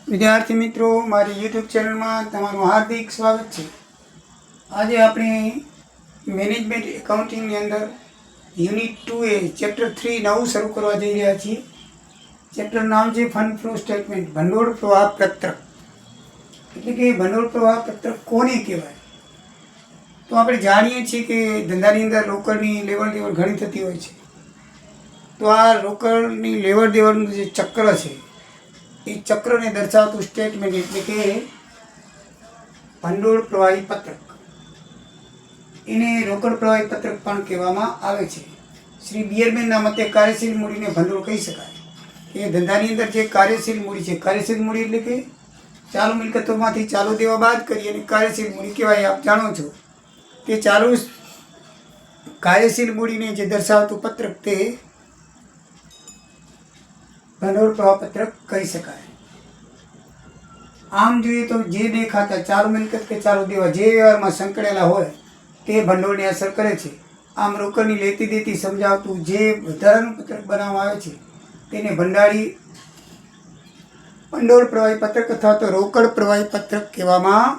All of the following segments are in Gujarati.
વિદ્યાર્થી મિત્રો, મારી યુટ્યુબ ચેનલમાં તમારું હાર્દિક સ્વાગત છે। આજે આપણે મેનેજમેન્ટ એકાઉન્ટિંગની અંદર યુનિટ 2A ચેપ્ટર 3 નવું શરૂ કરવા જઈ રહ્યા છીએ। ચેપ્ટર નામ છે ફંડ ફ્લો સ્ટેટમેન્ટ, ભંડોળ પ્રવાહ પત્રક। એટલે કે ભંડોળ પ્રવાહ પત્રક કોને કહેવાય? તો આપણે જાણીએ છીએ કે ધંધાની અંદર રોકડની લેવડ દેવડ ઘણી થતી હોય છે। તો આ રોકડની લેવડ દેવડનું જે ચક્ર છે એ ચક્રને દર્શાવતું સ્ટેટમેન્ટ એટલે કે ભંડોળ પ્રવાહી પત્રક, એને રોકડ પ્રવાહી પત્રક પણ કહેવામાં આવે છે। શ્રી બિયરમેનના મતે કાર્યશીલ મૂડીને ભંડોળ કહી શકાય। કે ધંધાની અંદર જે કાર્યશીલ મૂડી છે, કાર્યશીલ મૂડી એટલે કે ચાલુ મિલકતોમાંથી ચાલુ દેવા બાદ કરી અને કાર્યશીલ મૂડી કહેવાય, આપ જાણો છો। તે ચાલુ કાર્યશીલ મૂડીને જે દર્શાવતું પત્રક તે ભંડોળ પ્રવાહ પત્રક કહી શકાય। આમ જોઈએ તો જે બે ખાતા ચાલુ મિલકત કે ચાલુ દેવા જે વ્યવહારમાં સંકળાયેલા હોય તે ભંડોળને અસર કરે છે। આમ રોકડની લેતી દેતી સમજાવતું જે વધારાનું પત્રક બનાવવામાં આવે છે તેને ભંડોળ પ્રવાહી પત્રક અથવા તો રોકડ પ્રવાહી પત્રક કહેવામાં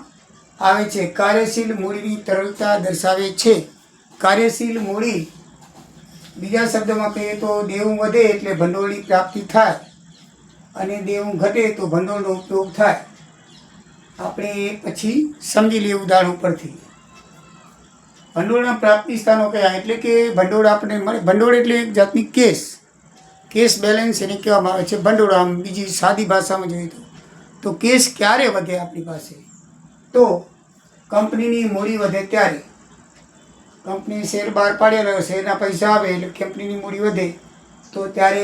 આવે છે। કાર્યશીલ મૂડીની તરલતા દર્શાવે છે। કાર્યશીલ મૂડી, બીજા શબ્દમાં કહીએ તો દેવું વધે એટલે ભંડોળની પ્રાપ્તિ થાય અને દેવું ઘટે તો ભંડોળનો ઉપયોગ થાય। આપણે પછી સમજી લઈએ ઉદાહરણ ઉપરથી। ભંડોળના પ્રાપ્તિ સ્થાનો કયા? એટલે કે ભંડોળ આપણે મળે, ભંડોળ એટલે એક જાતની કેશ બેલેન્સ એને કહેવામાં આવે છે ભંડોળ। આમ બીજી સાદી ભાષામાં જોઈએ તો કેશ ક્યારે વધે આપણી પાસે? તો કંપનીની મૂડી વધે ત્યારે। કંપની શેર બહાર પાડેલો, શેરના પૈસા આવે એટલે કંપનીની મૂડી વધે તો ત્યારે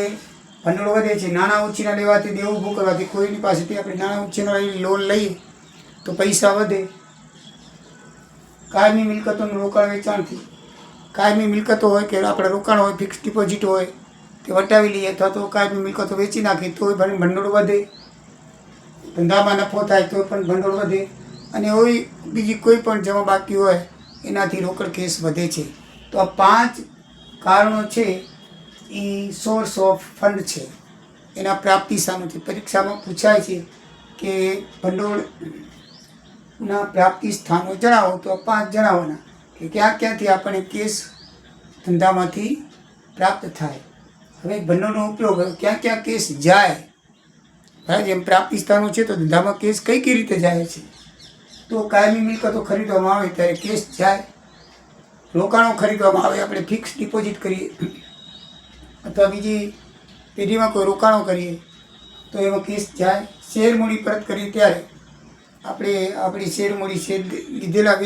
ભંડોળ વધે છે। નાણાં ઉછીના લેવાથી, દેવું ઊભું કરવાથી, કોઈની પાસેથી આપણે નાણાં ઉછીના લોન લઈએ તો પૈસા વધે। કાયમી મિલકતોનું રોકાણ વેચાણથી, કાયમી મિલકતો હોય કે આપણે રોકાણ હોય, ફિક્સ ડિપોઝિટ હોય તે વટાવી લઈએ અથવા તો કાયમી મિલકતો વેચી નાખીએ તો ભંડોળ વધે। ધંધામાં નફો થાય તો પણ ભંડોળ વધે અને એવી બીજી કોઈ પણ જમા બાકી હોય એનાથી રોકડ કેસ વધે છે। તો આ 5 કારણો છે એ સોર્સ ઓફ ફંડ છે, એના પ્રાપ્તિ સ્થાનો છે। પરીક્ષામાં પૂછાય છે કે ભંડોળના પ્રાપ્તિ સ્થાનો જણાવો તો 5 જણાવવાના કે ક્યાં ક્યાંથી આપણને કેસ ધંધામાંથી પ્રાપ્ત થાય। હવે ભંડોળનો ઉપયોગ ક્યાં ક્યાં કેસ જાય, જેમ પ્રાપ્તિ સ્થાનો છે તો ધંધામાં કેસ કઈ રીતે જાય છે? તો કાયમી મિલકતો ખરીદવામાં આવે ત્યારે કેસ જાય। રોકાણો ખરીદવામાં આવે, આપણે ફિક્સ ડિપોઝિટ કરીએ અથવા બીજી પેઢીમાં કોઈ રોકાણો કરીએ તો એમાં કેસ જાય। શેર મૂડી પરત કરીએ ત્યારે આપણે આપણી શેર મૂડી, શેર લીધેલા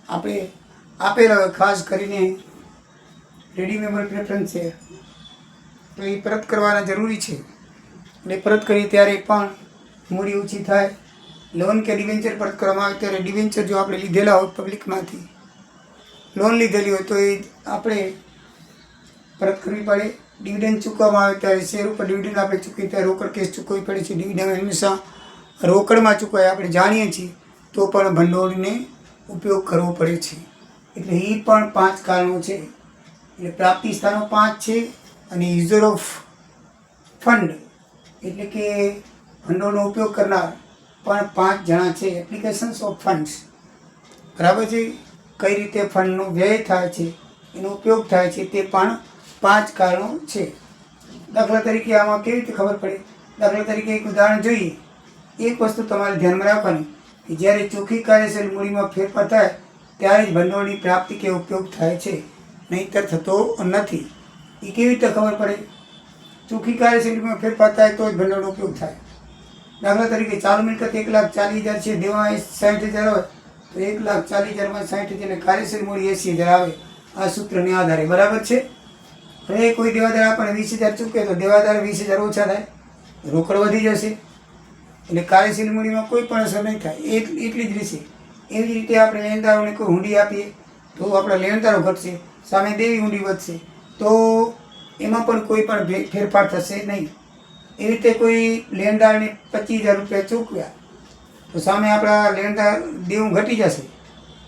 આપણે આપેલા ખાસ કરીને રેડીમેબલ પ્રેફરન્સ શેર તો એ પરત કરવાના જરૂરી છે એટલે પરત કરીએ ત્યારે પણ મૂડી ઓછી થાય। લોન કે ડિવેન્ચર પરત કરવામાં આવે ત્યારે ડિવેન્ચર જો આપણે લીધેલા હોય, પબ્લિકમાંથી લોન લીધેલી હોય તો એ આપણે પરત કરવી પડે। ડિવિડન્ડ ચૂકવવામાં આવે ત્યારે શેર ઉપર ડિવિડન્ડ આપણે ચૂકવીએ ત્યારે રોકડ કેસ ચૂકવવી પડે છે। ડિવિડન્ડ હંમેશા રોકડમાં ચૂકવાય આપણે જાણીએ છીએ તો પણ ભંડોળને ઉપયોગ કરવો પડે છે। એટલે એ પણ 5 કારણો છે। એટલે પ્રાપ્તિ સ્થાનો 5 છે અને યુઝર ઓફ ફંડ એટલે કે ભંડોળનો ઉપયોગ કરનાર પણ 5 જણા છે। એપ્લિકેશન્સ ઓફ ફંડ્સ, બરાબર છે? કઈ રીતે ફંડનો વ્યય થાય છે, એનો ઉપયોગ થાય છે તે પણ 5 કારણો છે। દાખલા તરીકે આમાં કેવી રીતે ખબર પડે? દાખલા તરીકે એક ઉદાહરણ જોઈએ। એક વસ્તુ તમારે ધ્યાનમાં રાખવાની કે જ્યારે ચોખ્ખી કાર્યશીલ મૂડીમાં ફેરફાર થાય ત્યારે જ ભંડોળની પ્રાપ્તિ કે ઉપયોગ થાય છે, નહીંતર થતો નથી। એ કેવી રીતે ખબર પડે? ચોખ્ખી કાર્યશીલ મૂડીમાં ફેરફાર થાય તો જ ભંડોળનો ઉપયોગ થાય। દાખલા તરીકે ચાલુ મિલકત 1,40,000 છે, દેવા 60,000 હોય તો 1,40,000માં 60,000 કાર્યશીલ મૂડી 80,000 આવે આ સૂત્રને આધારે, બરાબર છે? હવે કોઈ દેવાદાર આપણને 20,000 ચૂકે તો દેવાદાર 20,000 ઓછા થાય, રોકડ વધી જશે એટલે કાર્યશીલ મૂડીમાં કોઈ પણ અસર નહીં થાય, એટલી જ રહેશે। એવી જ રીતે આપણે લેણદારોને કોઈ હુંડી આપીએ તો આપણા લેણદારો ઘટશે, સામે દેવી હુંડી વધશે તો એમાં પણ કોઈ પણ ફેરફાર થશે નહીં। એવી રીતે કોઈ લેણદારને 25,000 રૂપિયા ચૂકવ્યા તો સામે આપણા લેણદાર દેવું ઘટી જશે,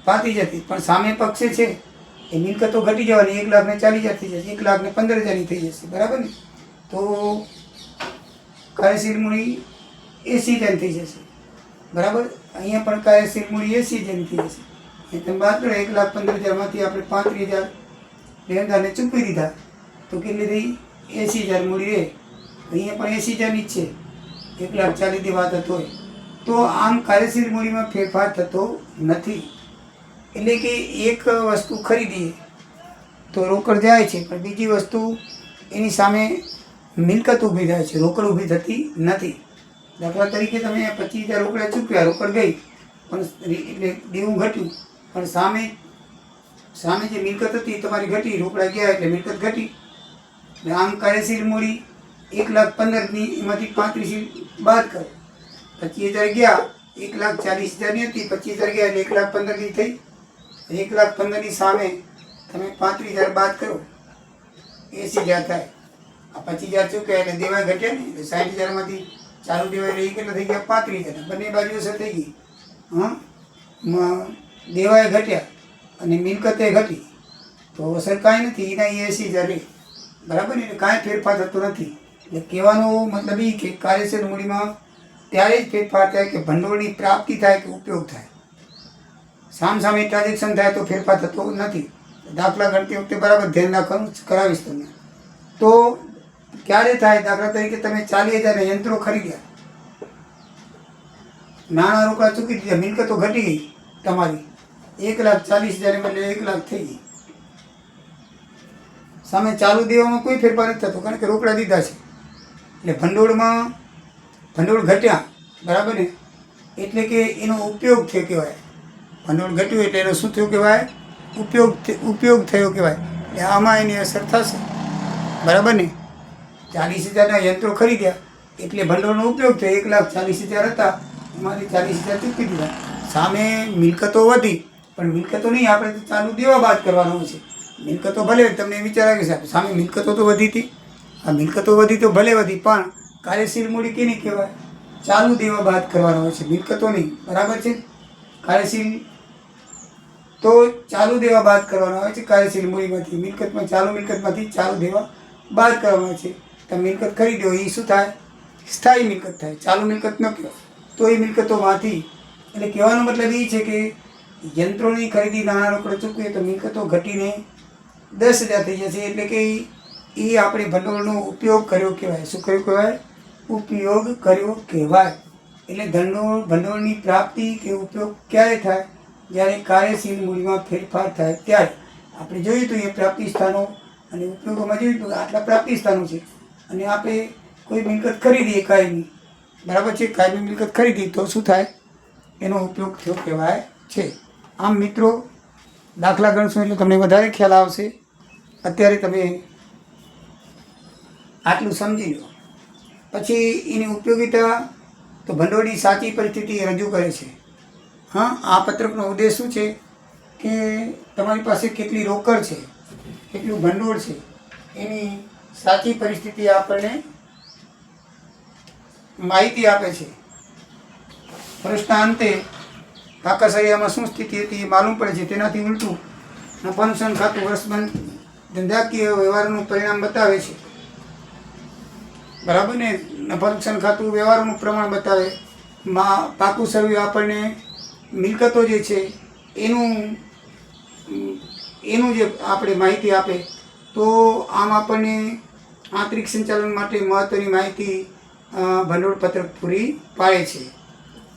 પાતી જતી, પણ સામે પક્ષે છે એ મિલકતો ઘટી જવાની, 1,40,000 થઈ જશે, 1,15,000 થઈ જશે, બરાબર ને? તો કાર્યશીલ મૂડી એ સિઝન થઈ જશે. બરાબર. અહીંયા પણ કાર્યશીલ મૂડી એ સિઝન થઈ જશે. એ તમે વાત કરો 1,15,000માંથી આપણે 35,000 લેણદારને ચૂકવી દીધા તો કેટલી થઈ? 80,000 મૂડી રહે. અહીંયા પણ 80,000ની જ છે, 1,40,000 વાત હોય તો આમ કાર્યશીલ મૂડીમાં ફેરફાર થતો નથી. એટલે કે એક વસ્તુ ખરીદીએ તો રોકડ જાય છે, પણ બીજી વસ્તુ એની સામે મિલકત ઊભી થાય છે, રોકડ ઊભી થતી નથી. દાખલા તરીકે તમે 25,000 રોકડા ચૂક્યા, રોકડ ગઈ પણ એટલે દેવું ઘટ્યું, પણ સામે જે મિલકત હતી એ તમારી ઘટી, રોકડા ગયા એટલે મિલકત ઘટી. એટલે આમ કાર્યશીલ મૂડી 1,15,000ની એમાંથી 35 બાદ કરો, 25,000 ગયા, 1,40,000ની હતી, 25,000 ગયા એટલે 1,15,000ની થઈ. 1,15,000ની સામે તમે 35,000 બાદ કરો, 80,000 થાય. આ 25,000 ચૂક્યા એટલે દેવાય ઘટ્યા ને, એટલે 60,000માંથી ચાલુ દેવાય રહી કેટલા થઈ ગયા? 35,000. બંને બાજુ અસર થઈ ગઈ. દેવાય ઘટ્યા અને મિલકતે ઘટી તો અસર કાંઈ નથી, એના 80,000 રહે. બરાબર ને? એટલે કાંઈ ફેરફાર થતો નથી. એટલે કહેવાનો મતલબ એ કે કાર્યશીલ મૂડીમાં ત્યારે જ ફેરફાર થાય કે ભંડોળની પ્રાપ્તિ થાય કે ઉપયોગ થાય. સામસામે ટ્રાન્ઝેક્શન થાય તો ફેરફાર થતો નથી. દાખલા ગણતી વખતે બરાબર ધ્યાન રાખવાનું કરાવીશ તમને. તો ક્યારે થાય? દાખલા તરીકે તમે 40,000 યંત્રો ખરીદ્યા, નાણાં રોકડા ચૂકી દીધા, મિલકતો ઘટી ગઈ તમારી, 1,40,000 બદલે 1,00,000 થઈ ગઈ. સામે ચાલુ દેવામાં કોઈ ફેરફાર નથી થતો, કારણ કે રોકડા દીધા છે. એટલે ભંડોળ ઘટ્યા. બરાબર ને? એટલે કે એનો ઉપયોગ થયો કહેવાય. ભંડોળ ઘટ્યું એટલે એનો શું થયું કહેવાય? ઉપયોગ થયો કહેવાય. એટલે આમાં એની અસર થશે. બરાબર ને? 40,000ના યંત્રો ખરીદ્યા એટલે ભંડોળનો ઉપયોગ થયો, 1,40,000 હતા એમાંથી 40,000 ચૂકવી દીધા. સામે મિલકતો વધી, પણ મિલકતો નહીં, આપણે તો ચાલુ દેવા બાદ કરવાનો છે. મિલકતો ભલે તમને વિચાર આવે છે સામે મિલકતો તો વધી હતી, આ મિલકતો વધી તો ભલે વધી, પણ કાર્યશીલ મૂડી કેની કહેવાય? ચાલુ દેવા બાદ કરવાનો હોય છે, મિલકતો નહીં. બરાબર છે? કાર્યશીલ તો ચાલુ દેવા બાદ કરવાનો હોય છે કાર્યશીલ મૂડીમાંથી. મિલકતમાં મિલકતમાંથી ચાલુ દેવા બાદ કરવાનો છે. તમે મિલકત ખરીદ્યો એ શું થાય? સ્થાયી મિલકત થાય. ચાલુ મિલકત ન કહેવાય. તો એ મિલકતોમાંથી, એટલે કહેવાનો મતલબ એ છે કે યંત્રોની ખરીદી નાણાં રોકડ ચૂકવીએ તો મિલકતો ઘટીને 10,000 થઈ જશે. એટલે કે એ આપણે ભંડોળનો ઉપયોગ કર્યો કહેવાય. શું કર્યો કહેવાય? ઉપયોગ કર્યો કહેવાય. એટલે ભંડોળની પ્રાપ્તિ કે ઉપયોગ ક્યારે થાય? જ્યારે કાર્યશીલ મૂડીમાં ફેરફાર થાય ત્યારે. આપણે જોયું તો એ પ્રાપ્તિ સ્થાનો અને ઉપયોગોમાં જોયું તો આટલા પ્રાપ્તિ સ્થાનો છે. અને આપણે કોઈ મિલકત ખરીદીએ કાયમી, બરાબર છે? કાયમી મિલકત ખરીદી તો શું થાય? એનો ઉપયોગ થયો કહેવાય છે. આમ મિત્રો દાખલા ગણશો એટલે તમને વધારે ખ્યાલ આવશે. અત્યારે તમે આટલું સમજી લો. પછી એની ઉપયોગિતા તો ભંડોળની સાચી પરિસ્થિતિ રજૂ કરે છે. આ પત્રકનો ઉદ્દેશ શું છે કે તમારી પાસે કેટલી રોકડ છે, કેટલું ભંડોળ છે, એની સાચી પરિસ્થિતિ આપણને માહિતી આપે છે. વર્ષના અંતે કાકાસરિયામાં શું સ્થિતિ હતી એ માલુમ પડે છે. તેનાથી ઉલટું નફા નુકસાન ખાતું વર્ષમાં ધંધાકીય વ્યવહારોનું પરિણામ બતાવે છે. બરાબર ને? નફા નુકસાન ખાતું વ્યવહારોનું પ્રમાણ બતાવે. પાકું સર્વે આપણને મિલકતો જે છે એનું જે આપણે માહિતી આપે. તો આમ આપણને આંતરિક સંચાલન માટે મહત્ત્વની માહિતી ભંડોળ પત્રક પૂરી પાડે છે.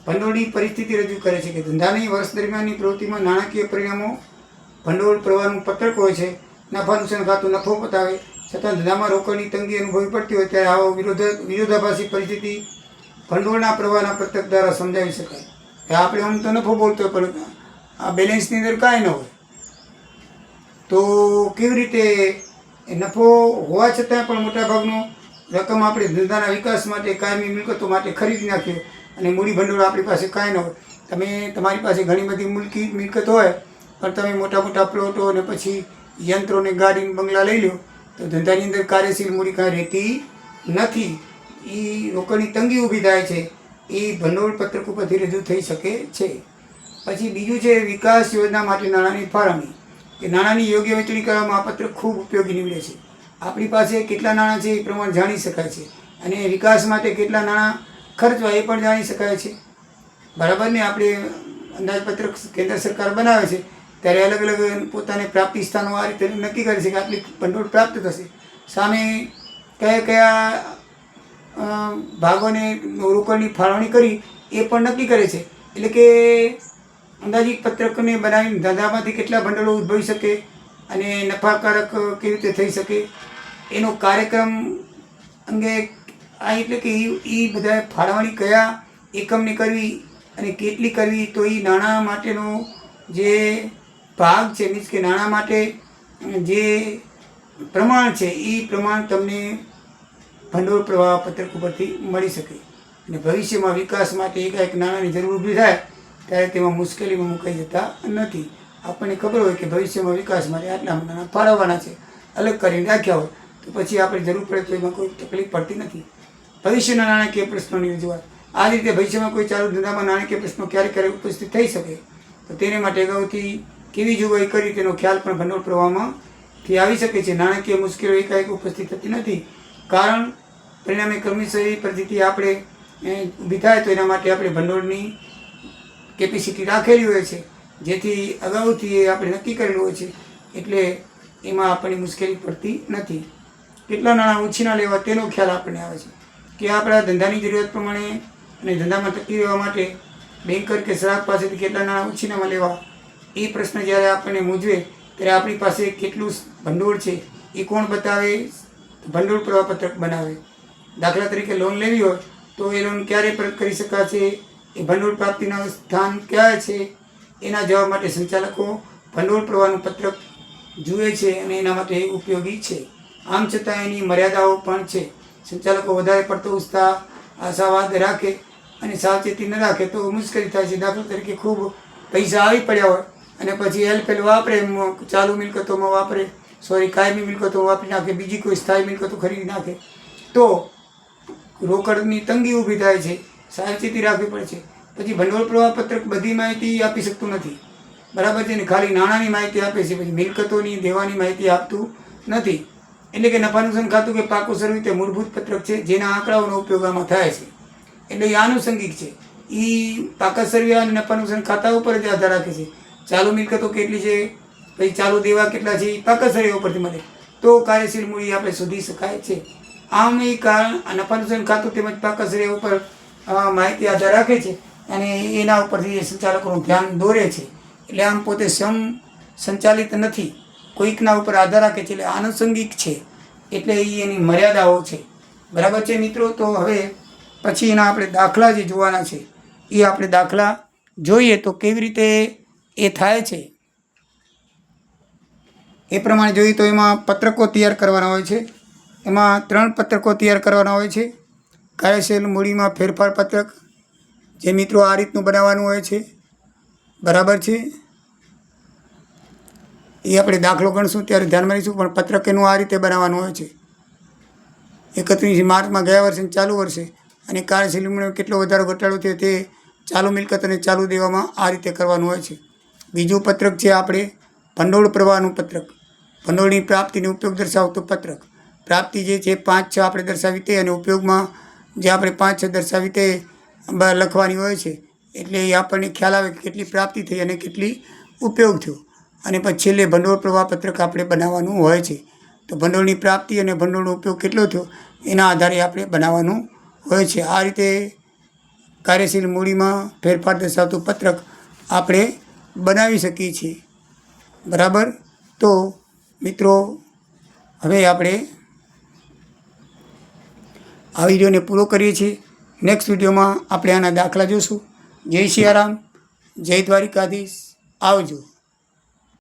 ભંડોળની પરિસ્થિતિ રજૂ કરે છે કે ધંધાની વર્ષ દરમિયાનની પ્રવૃત્તિમાં નાણાકીય પરિણામો ભંડોળ પ્રવાહનું પત્રક હોય છે. નફા નુકસાન ખાતું નફો બતાવે, છતાં ધંધામાં રોકડની તંગી અનુભવી પડતી હોય ત્યારે આવો વિરોધાભાસી પરિસ્થિતિ ભંડોળના પ્રવાહના પત્રક દ્વારા સમજાવી શકાય. આપણે આમ તો નફો બોલતો હોય પણ આ બેલેન્સની અંદર કાંઈ ન હોય તો કેવી રીતે નફો હોવા છતાં પણ મોટાભાગનો રકમ આપણે ધંધાના વિકાસ માટે, કાયમી મિલકતો માટે ખરીદી નાખ્યો અને મૂડી ભંડોળ આપણી પાસે કાંઈ ન હોય. તમારી પાસે ઘણી બધી મિલકત હોય પણ તમે મોટા મોટા પ્લોટો અને પછી યંત્રો ને ગાડી બંગલા લઈ લો તો ધંધાની અંદર કાર્યશીલ મૂડી કાંઈ રહેતી નથી. એ રોકડની તંગી ઊભી થાય છે. એ ભંડોળ પત્રક ઉપરથી રજૂ થઈ શકે છે. પછી બીજું છે વિકાસ યોજના માટે નાણાંની ફાળવણી. કે નાણાંની યોગ્ય વહેંચણી કરવામાં આ પત્રક ખૂબ ઉપયોગી નીવડે છે. આપણી પાસે કેટલા નાણાં છે એ પ્રમાણે જાણી શકાય છે અને વિકાસ માટે કેટલા નાણાં ખર્ચવા એ પણ જાણી શકાય છે. બરાબર ને? આપણે અંદાજપત્રક કેન્દ્ર સરકાર બનાવે છે ત્યારે અલગ અલગ પોતાને પ્રાપ્તિ સ્થાનો આ રીતે નક્કી કરે છે કે આટલી ભંડોળ પ્રાપ્ત થશે. સામે કયા કયા ભાગોને રોકડની ફાળવણી કરી એ પણ નક્કી કરે છે. એટલે કે અંદાજિત પત્રકને બનાવીને ધંધામાંથી કેટલા ભંડોળો ઉદ્ભવી શકે અને નફાકારક કેવી રીતે થઈ શકે એનો કાર્યક્રમ અંગે આ એટલે કે એ બધા ફાળવણી કયા એકમની કરવી અને કેટલી કરવી, તો એ નાણાં માટેનો જે ભાગ છે, મીન્સ કે નાણાં માટે જે પ્રમાણ છે એ પ્રમાણ તમને ભંડોળ પ્રવાહ પત્રક ઉપરથી મળી શકે. અને ભવિષ્યમાં વિકાસ માટે એક નાણાંની જરૂર ઊભી થાય ત્યારે તેમાં મુશ્કેલીમાં મુકાઈ જતા નથી. આપણને ખબર હોય કે ભવિષ્યમાં વિકાસ માટે આટલા નાણાં ફાળવવાના છે, અલગ કરીને રાખ્યા હોય તો પછી આપણે જરૂર પડે તો એમાં કોઈ તકલીફ પડતી નથી. ભવિષ્યના નાણાકીય પ્રશ્નોની રજૂઆત આ રીતે ભવિષ્યમાં કોઈ ચાલુ ધંધામાં નાણાકીય પ્રશ્નો ક્યારેક ઉપસ્થિત થઈ શકે તો તેને માટે અગાઉથી કેવી જોગવાઈ કરી તેનો ખ્યાલ પણ ભંડોળ પ્રવાહમાંથી આવી શકે છે. નાણાકીય મુશ્કેલીઓ એકાએક ઉપસ્થિત થતી નથી, કારણ પરિણામે કમનસીબી પરિસ્થિતિ આપણે ઊભી થાય તો એના માટે આપણે ભંડોળની કેપેસિટી રાખેલી હોય છે, જેથી અગાઉથી એ આપણે નક્કી કરેલું હોય છે, એટલે એમાં આપણને મુશ્કેલી પડતી નથી. કેટલા નાણાં ઉછીના લેવા તેનો ખ્યાલ આપણને આવે છે કે આપણા ધંધાની જરૂરિયાત પ્રમાણે અને ધંધામાં ટકી રહેવા માટે બેન્કર કે ગ્રાહક પાસેથી કેટલા નાણાં ઉછીનામાં લેવા એ પ્રશ્ન જ્યારે આપણને મૂંઝવે ત્યારે આપણી પાસે કેટલું ભંડોળ છે એ કોણ બતાવે? ભંડોળ પ્રવાહ પત્રક બનાવે. દાખલા તરીકે લોન લેવી હોય તો એ લોન ક્યારે પરત કરી શકાશે, એ ભંડોળ પ્રાપ્તિના સ્થાન ક્યાં છે, એના જવાબ માટે સંચાલકો ભંડોળ પ્રવાહનું પત્રક જુએ છે અને એના માટે ઉપયોગી છે. આમ છતાં એની મર્યાદાઓ પણ છે. સંચાલકો વધારે પડતો ઉત્સાહ આશાવાદ રાખે અને સાવચેતી ન રાખે તો મુશ્કેલી થાય છે. દાખલા તરીકે ખૂબ પૈસા આવી પડ્યા હોય અને પછી એલપેલ વાપરે, ચાલુ મિલકતોમાં વાપરે, કાયમી મિલકતો વાપરી નાખે, બીજી કોઈ સ્થાયી મિલકતો ખરીદી નાખે તો રોકડની તંગી ઊભી થાય છે. સાવચેતી રાખવી પડે છે. પછી ભંડોળ પ્રવાહ પત્રક બધી માહિતી આપી શકતું નથી, બરાબર છે ને? ખાલી નાણાંની માહિતી આપે છે, પછી મિલકતોની દેવાની માહિતી આપતું નથી. એટલે કે નફા નુકસાન ખાતું કે પાકું સરવૈયું તે મૂળભૂત પત્રક છે જેના આંકડાઓનો ઉપયોગ આમાં થાય છે. એટલે એ આનુષંગિક છે. એ પાકા સરવૈયા અને નફા નુકસાન ખાતા ઉપર જ આધાર રાખે છે. ચાલુ મિલકતો કેટલી છે, પછી ચાલુ દેવા કેટલા છે, એ પાકા સરવૈયા ઉપરથી મળે તો કાર્યશીલ મૂડી આપણે શોધી શકાય છે. આમ એ નફા નુકસાન ખાતું તેમજ પાકા સરવૈયા ઉપર માહિતી આધાર રાખે છે અને એના ઉપરથી સંચાલકોનું ધ્યાન દોરે છે. એટલે આમ પોતે સંચાલિત નથી, કોઈકના ઉપર આધાર રાખે છે, એટલે આનુષંગિક છે. એટલે એ એની મર્યાદાઓ છે. બરાબર છે મિત્રો? તો હવે પછી એના આપણે દાખલા જે જોવાના છે એ આપણે દાખલા જોઈએ તો કેવી રીતે એ થાય છે એ પ્રમાણે જોઈએ. તો એમાં પત્રકો તૈયાર કરવાના હોય છે. એમાં 3 પત્રકો તૈયાર કરવાના હોય છે. કાર્યશીલ મૂડીમાં ફેરફાર પત્રક, જે મિત્રો આ રીતનું બનાવવાનું હોય છે. બરાબર છે? એ આપણે દાખલો ગણશું ત્યારે ધ્યાનમાં લઈશું, પણ પત્રક એનું આ રીતે બનાવવાનું હોય છે. 31 માર્ચમાં ગયા વર્ષે ચાલુ વર્ષે અને કાર્યશીલ મૂડીમાં કેટલો વધારો ઘટાડો થયો તે ચાલુ મિલકત અને ચાલુ દેવામાં આ રીતે કરવાનું હોય છે. બીજું પત્રક છે આપણે ભંડોળ પ્રવાહનું પત્રક, ભંડોળની પ્રાપ્તિનો ઉપયોગ દર્શાવતું પત્રક. પ્રાપ્તિ જે છે 5-6 આપણે દર્શાવી તે અને ઉપયોગમાં જે આપણે 5-6 દર્શાવી તે લખવાની હોય છે. એટલે એ આપણને ખ્યાલ આવે કે કેટલી પ્રાપ્તિ થઈ અને કેટલી ઉપયોગ થયો. અને પછી છેલ્લે ભંડોળ પ્રવાહ પત્રક આપણે બનાવવાનું હોય છે. તો ભંડોળની પ્રાપ્તિ અને ભંડોળનો ઉપયોગ કેટલો થયો એના આધારે આપણે બનાવવાનું હોય છે. આ રીતે કાર્યશીલ મૂડીમાં ફેરફાર દર્શાવતું પત્રક આપણે બનાવી શકીએ છીએ. બરાબર? તો મિત્રો હવે આપણે આ વિડીયોને પૂરો કરીએ છીએ. નેક્સ્ટ વિડીયોમાં આપણે આના દાખલા જોઈશું. જય સિયારામ, જય દ્વારિકાધીશ. આવજો.